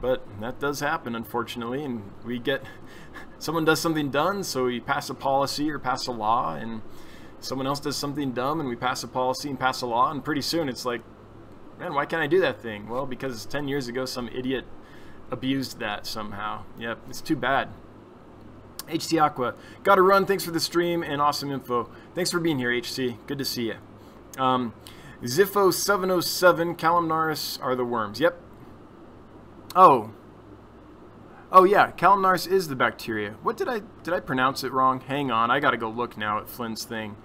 But that does happen, unfortunately, and we get, someone does something dumb, so we pass a policy or pass a law, and someone else does something dumb, and we pass a policy and pass a law, and pretty soon it's like, man, why can't I do that thing? Well, because 10 years ago some idiot abused that somehow. Yep, it's too bad. HC Aqua, gotta run. Thanks for the stream and awesome info. Thanks for being here, HC. Good to see you. Ziffo 707, Calumnaris are the worms. Yep. Oh yeah, Calumnaris is the bacteria. What did I pronounce it wrong? Hang on, I gotta go look now at Flynn's thing.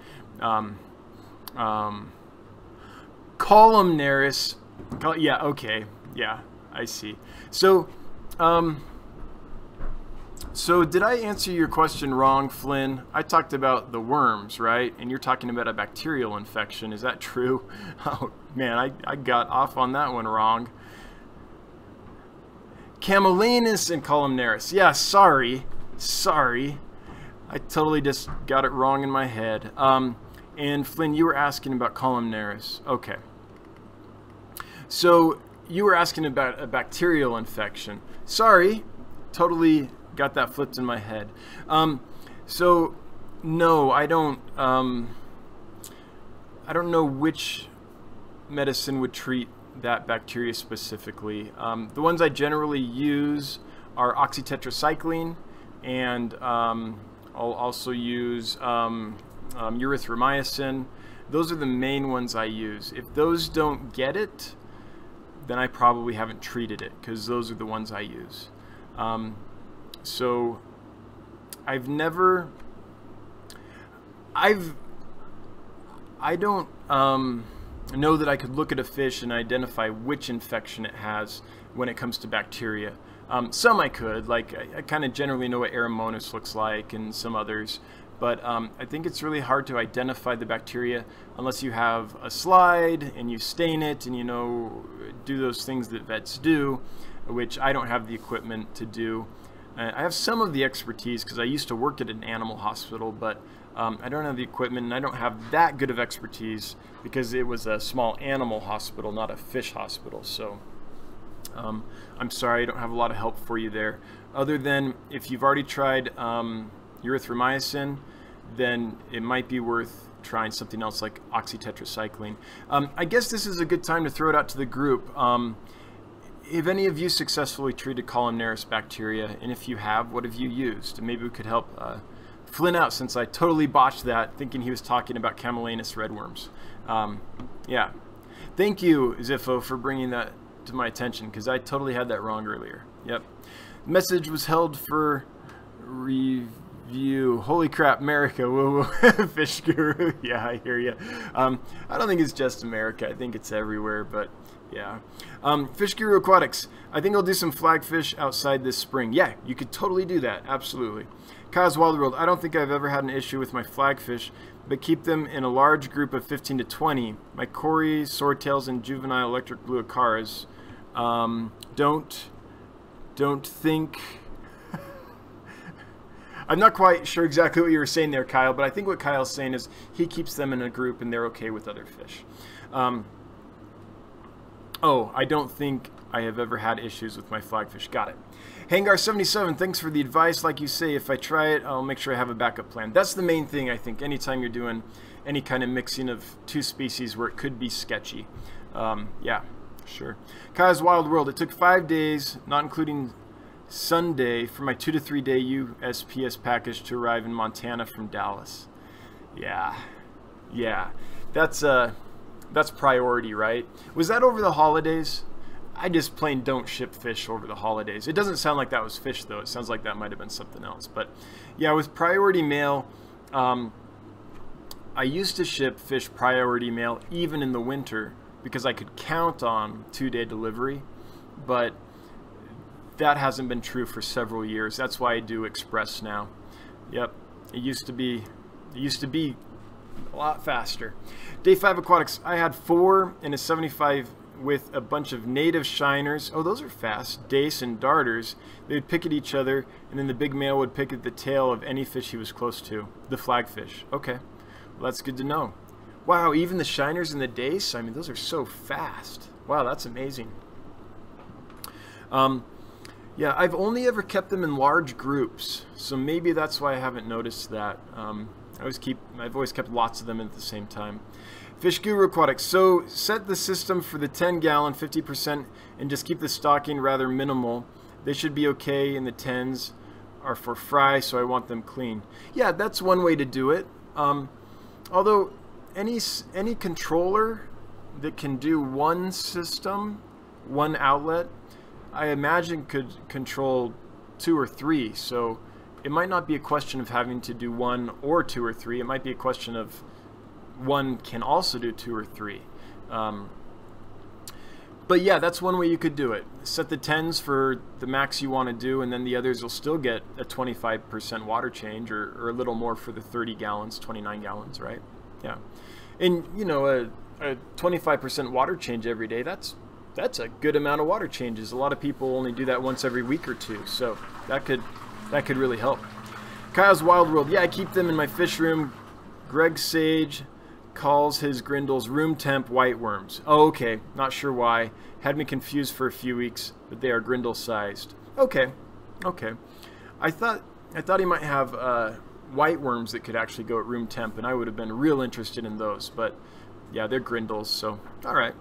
Columnaris. Yeah, okay. Yeah, I see. So, so did I answer your question wrong, Flynn? I talked about the worms, right? And you're talking about a bacterial infection. Is that true? Oh, man, I got off on that one wrong. Camelinus and Columnaris. Yeah, sorry. I totally just got it wrong in my head. And Flynn, you were asking about Columnaris. Okay. So you were asking about a bacterial infection. Sorry, totally got that flipped in my head. So no, I don't know which medicine would treat that bacteria specifically. The ones I generally use are oxytetracycline, and I'll also use erythromycin. Those are the main ones I use. If those don't get it, then I probably haven't treated it, because those are the ones I use. So I don't know that I could look at a fish and identify which infection it has when it comes to bacteria. Some I could, like I kind of generally know what Aeromonas looks like and some others, but I think it's really hard to identify the bacteria unless you have a slide and you stain it and, you know, do those things that vets do, which I don't have the equipment to do. I have some of the expertise because I used to work at an animal hospital, but I don't have the equipment, and I don't have that good of expertise because it was a small animal hospital, not a fish hospital. So I'm sorry, I don't have a lot of help for you there. Other than if you've already tried erythromycin, then it might be worth trying something else like oxytetracycline. I guess this is a good time to throw it out to the group. Have any of you successfully treated Columnaris bacteria? And if you have, what have you used? Maybe we could help Flynn out, since I totally botched that, thinking he was talking about Camelinus redworms. Yeah. Thank you, Ziffo, for bringing that to my attention, because I totally had that wrong earlier. Yep. Message was held for review. Holy crap, America. Whoa, whoa. Fish Guru. Yeah, I hear you. I don't think it's just America. I think it's everywhere, but yeah. Fish Guru Aquatics. I think I'll do some flagfish outside this spring. Yeah, you could totally do that. Absolutely. Kyle's Wild World. I don't think I've ever had an issue with my flagfish, but keep them in a large group of 15 to 20. My Cory, Swordtails, and juvenile electric blue acaras. Don't think... I'm not quite sure exactly what you were saying there, Kyle, but I think what Kyle's saying is he keeps them in a group and they're okay with other fish. Oh, I don't think I have ever had issues with my flagfish. Got it. Hangar77, thanks for the advice. Like you say, if I try it, I'll make sure I have a backup plan. That's the main thing, I think, anytime you're doing any kind of mixing of two species where it could be sketchy. Yeah, sure. Kyle's Wild World, it took 5 days, not including Sunday, for my 2 to 3 day USPS package to arrive in Montana from Dallas. Yeah, that's priority, right? Was that over the holidays? I just plain don't ship fish over the holidays. It doesn't sound like that was fish, though. It sounds like that might have been something else. But yeah, with priority mail, I used to ship fish priority mail even in the winter because I could count on 2-day delivery, but that hasn't been true for several years. That's why I do express now. Yep, it used to be a lot faster. Day 5 Aquatics, I had 4 in a 75 with a bunch of native shiners. Oh, those are fast. Dace and darters. They would pick at each other, and then the big male would pick at the tail of any fish he was close to. The flagfish. Okay, well, that's good to know. Wow, even the shiners and the dace? I mean, those are so fast. Wow, that's amazing. Yeah, I've only ever kept them in large groups, so maybe that's why I haven't noticed that. I've always kept lots of them at the same time. Fish Guru Aquatics. So set the system for the 10-gallon 50% and just keep the stocking rather minimal. They should be okay, and the 10s are for fry, so I want them clean. Yeah, that's one way to do it. Although any controller that can do one system, one outlet, I imagine could control 2 or 3. So it might not be a question of having to do 1 or 2 or 3. It might be a question of one can also do 2 or 3. But yeah, that's one way you could do it. Set the 10s for the max you want to do, and then the others will still get a 25% water change, or a little more for the 30 gallons, 29 gallons, right? Yeah. And you know, a 25% water change every day, that's a good amount of water changes. A lot of people only do that once every week or 2, so that could really help. Kyle's Wild World, yeah, I keep them in my fish room. Greg Sage calls his grindles room temp white worms. Oh, okay, not sure why. Had me confused for a few weeks, but they are grindle sized. Okay. I thought he might have white worms that could actually go at room temp, and I would have been real interested in those, but yeah, they're grindles, so all right.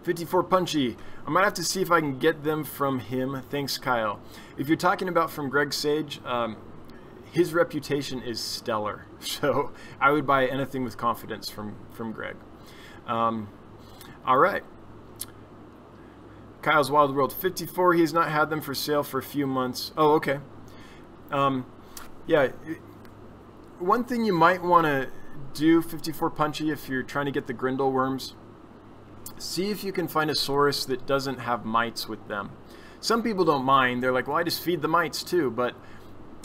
54 Punchy, I might have to see if I can get them from him. Thanks, Kyle. If you're talking about from Greg Sage, his reputation is stellar, so I would buy anything with confidence from Greg. All right. Kyle's Wild World 54. He's not had them for sale for a few months. Oh, okay. Yeah. One thing you might want to do, 54 Punchy, if you're trying to get the grindle worms, see if you can find a source that doesn't have mites with them. Some people don't mind. They're like, well, I just feed the mites too. But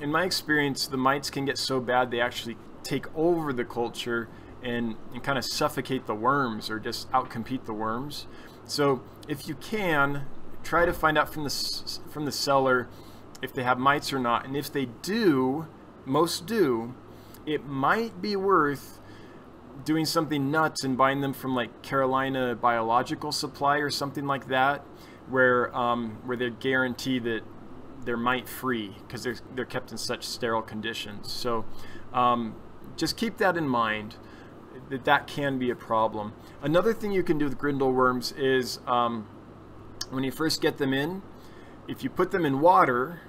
in my experience, the mites can get so bad they actually take over the culture and kind of suffocate the worms, or just outcompete the worms. So if you can, try to find out from the seller if they have mites or not. And if they do, most do, it might be worth doing something nuts and buying them from like Carolina Biological Supply or something like that, where they guarantee that they're mite free because they're kept in such sterile conditions. So just keep that in mind, that can be a problem. Another thing you can do with grindle worms is when you first get them in, if you put them in water,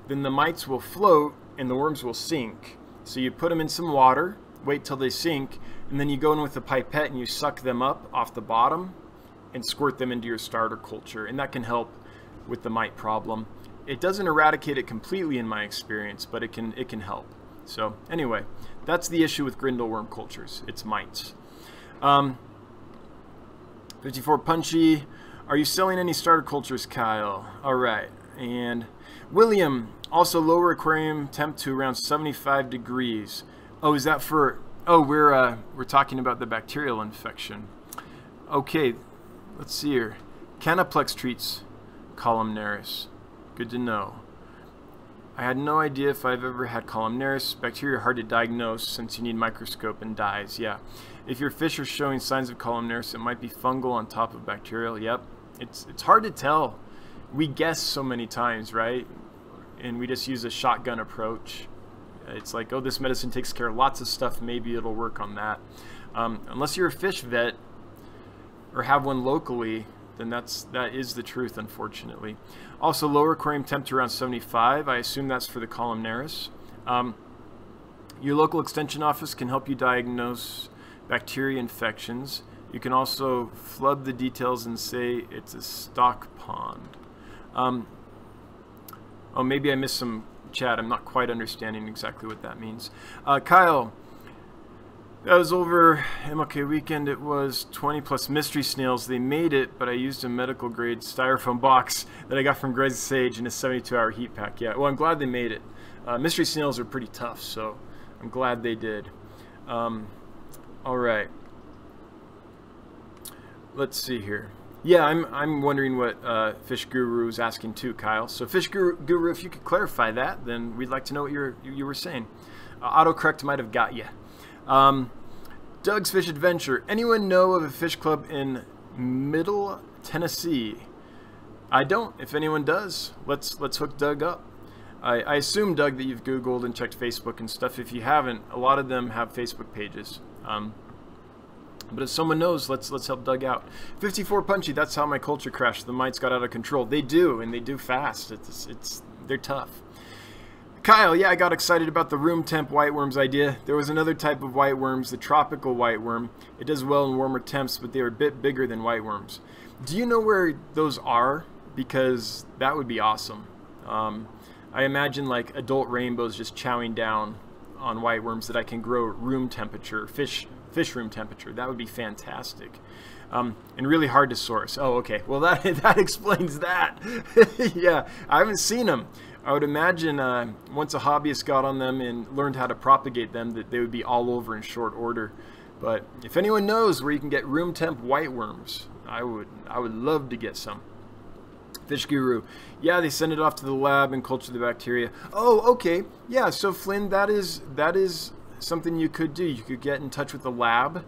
then the mites will float and the worms will sink. So you put them in some water, wait till they sink, and then you go in with a pipette and you suck them up off the bottom and squirt them into your starter culture, and that can help with the mite problem. It doesn't eradicate it completely in my experience, but it can help. So anyway, that's the issue with grindle worm cultures. It's mites. 54 Punchy, are you selling any starter cultures, Kyle? All right. And William, also lower aquarium temp to around 75 degrees. Oh, is that for, oh, we're talking about the bacterial infection. Okay, let's see here. Canaplex treats columnaris. Good to know. I had no idea if I've ever had columnaris. Bacteria are hard to diagnose since you need microscope and dyes. Yeah. If your fish are showing signs of columnaris, it might be fungal on top of bacterial. Yep. it's hard to tell. We guess so many times, right? And we just use a shotgun approach. It's like, oh, this medicine takes care of lots of stuff. Maybe it'll work on that. Unless you're a fish vet or have one locally, then that is the truth, unfortunately. Also, lower aquarium temperature around 75. I assume that's for the columnaris. Your local extension office can help you diagnose bacteria infections. You can also flub the details and say it's a stock pond. Oh, maybe I missed some chat. I'm not quite understanding exactly what that means. Kyle, that was over MLK weekend. It was 20 plus mystery snails. They made it, but I used a medical grade styrofoam box that I got from Greg Sage in a 72-hour heat pack. Yeah, well, I'm glad they made it. Mystery snails are pretty tough, so I'm glad they did. All right. Let's see here. Yeah, I'm wondering what Fish Guru is asking too, Kyle. So Fish Guru, if you could clarify that, then we'd like to know what you were saying. Autocorrect might have got you. Doug's Fish Adventure. Anyone know of a fish club in Middle Tennessee? I don't. If anyone does, let's hook Doug up. I assume, Doug, that you've Googled and checked Facebook and stuff. If you haven't, a lot of them have Facebook pages. But if someone knows, let's help Doug out. 54 Punchy, that's how my culture crashed. The mites got out of control. They do, and they do fast. They're tough. Kyle, yeah, I got excited about the room temp whiteworms idea. There was another type of whiteworms, the tropical whiteworm. It does well in warmer temps, but they are a bit bigger than whiteworms. Do you know where those are? Because that would be awesome. I imagine like adult rainbows just chowing down on whiteworms that I can grow room temperature, fish room temperature. That would be fantastic. And really hard to source. Oh, okay. Well, that explains that. Yeah, I haven't seen them. I would imagine once a hobbyist got on them and learned how to propagate them, that they would be all over in short order. But if anyone knows where you can get room temp whiteworms, I would love to get some. Fish Guru, yeah, they send it off to the lab and culture the bacteria. Oh, okay, yeah. So Flynn, that is something you could do. You could get in touch with the lab.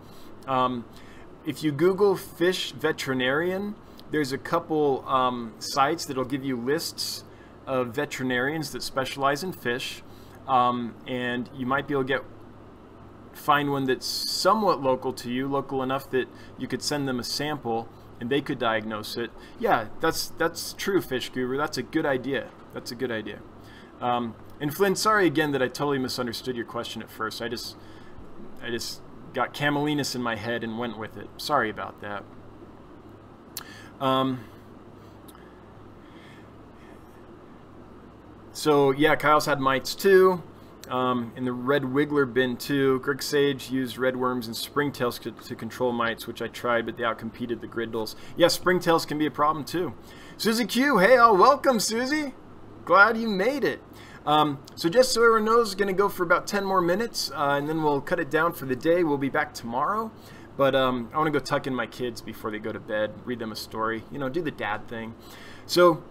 If you Google fish veterinarian, there's a couple sites that'll give you lists of veterinarians that specialize in fish, and you might be able to find one that's somewhat local to you, local enough that you could send them a sample and they could diagnose it. Yeah, that's true, Fish Guru. That's a good idea. That's a good idea. And Flynn, sorry again that I totally misunderstood your question at first. I just got camelinus in my head and went with it. Sorry about that. So yeah, Kyle's had mites too. In the red wiggler bin too. Greg Sage used redworms and springtails to control mites, which I tried, but they outcompeted the griddles. Yeah, springtails can be a problem too. Susie Q, hey all, welcome Susie. Glad you made it. So just so everyone knows, going to go for about 10 more minutes, and then we'll cut it down for the day. We'll be back tomorrow. But I want to go tuck in my kids before they go to bed, read them a story, you know, do the dad thing. So,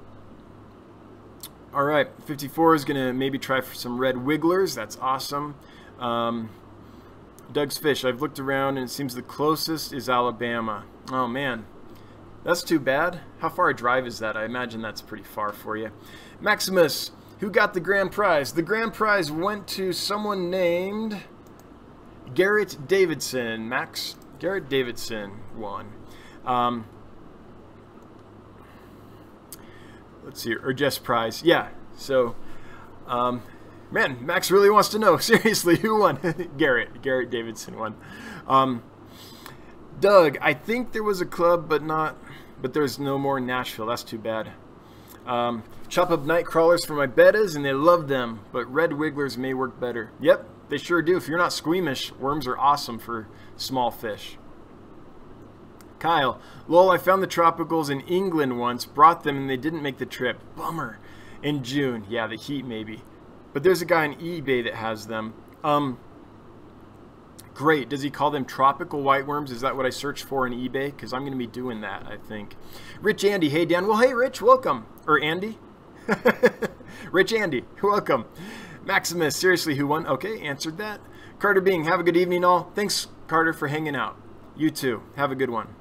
all right, 54 is going to maybe try for some red wigglers. That's awesome. Doug's Fish, I've looked around and it seems the closest is Alabama. Oh, man. That's too bad. How far a drive is that? I imagine that's pretty far for you. Maximus, who got the grand prize? The grand prize went to someone named Garrett Davidson. Max, Garrett Davidson won. Let's see, or just prize. Yeah, so, man, Max really wants to know. Seriously, who won? Garrett Davidson won. Doug, I think there was a club, but there's no more in Nashville. That's too bad. Chop up night crawlers for my bettas, and they love them, but red wigglers may work better. Yep, they sure do. If you're not squeamish, worms are awesome for small fish. Kyle, lol, I found the tropicals in England once, brought them, and they didn't make the trip. Bummer. In June. Yeah, the heat maybe. But there's a guy on eBay that has them. Great. Does he call them tropical whiteworms? Is that what I searched for in eBay? Because I'm going to be doing that, I think. Rich Andy. Hey, Dan. Well, hey, Rich. Welcome. Or Andy. Rich Andy. Welcome. Maximus. Seriously, who won? Okay, answered that. Carter Bing. Have a good evening, all. Thanks, Carter, for hanging out. You too. Have a good one.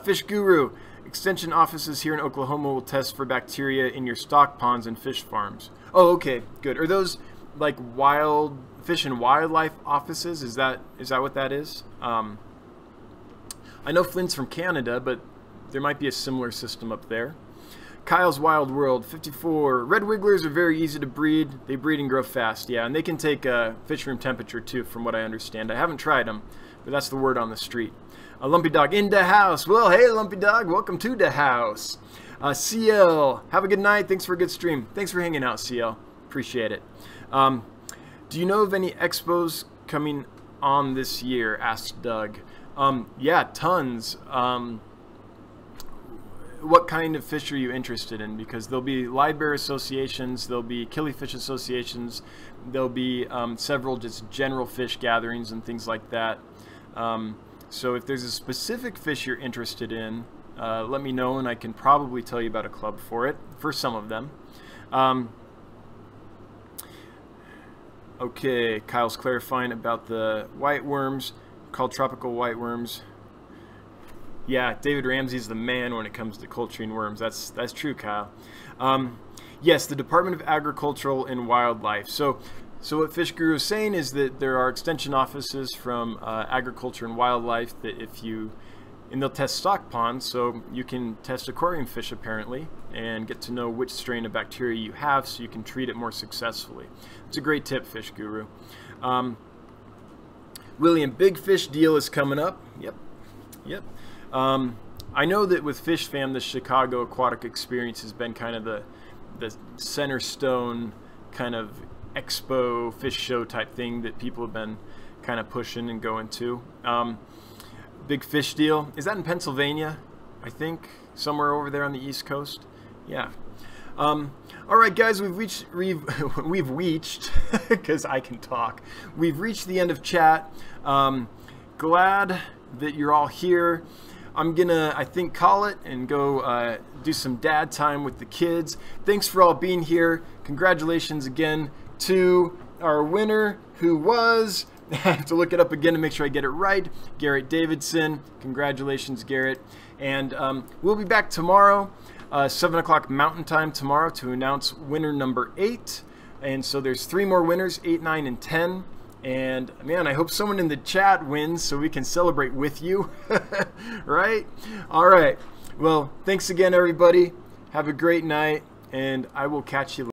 Fish Guru. extension offices here in Oklahoma will test for bacteria in your stock ponds and fish farms. Oh, okay, good. Are those like wild fish and wildlife offices? Is that what that is? I know Flynn's from Canada, but there might be a similar system up there. Kyle's Wild World 54. Red wigglers are very easy to breed. They breed and grow fast. Yeah, and they can take fish room temperature too, from what I understand. I haven't tried them, but that's the word on the street. Lumpy Dog in the house. Well, hey, Lumpy Dog, welcome to the house. CL, have a good night. Thanks for a good stream. Thanks for hanging out, CL. Appreciate it. Do you know of any expos coming on this year? Asked Doug. Yeah, tons. What kind of fish are you interested in? Because there'll be live bear associations, there'll be killifish associations, there'll be several just general fish gatherings and things like that. So if there's a specific fish you're interested in, let me know and I can probably tell you about a club for it, for some of them. Okay, Kyle's clarifying about the white worms, called tropical white worms. Yeah, David Ramsey's the man when it comes to culturing worms. That's true, Kyle. Yes, the Department of Agricultural and Wildlife. So what Fish Guru is saying is that there are extension offices from Agriculture and Wildlife that and they'll test stock ponds, so you can test aquarium fish apparently and get to know which strain of bacteria you have so you can treat it more successfully. It's a great tip, Fish Guru. William, big fish deal is coming up. Yep. I know that with Fish Fam, the Chicago Aquatic Experience has been kind of the center stone kind of expo fish show type thing that people have been kind of pushing and going to. Big fish deal. Is that in Pennsylvania? I think somewhere over there on the East Coast. Yeah. All right, guys, we've reached because I can talk. We've reached the end of chat. Glad that you're all here. I'm gonna, I think, call it and go do some dad time with the kids. Thanks for all being here. Congratulations again to our winner, who was, I have to look it up again to make sure I get it right, Garrett Davidson. Congratulations, Garrett. And we'll be back tomorrow, 7 o'clock Mountain Time tomorrow, to announce winner number 8. And so there's 3 more winners, 8, 9, and 10. And man, I hope someone in the chat wins so we can celebrate with you. Right? All right. Well, thanks again, everybody. Have a great night, and I will catch you later.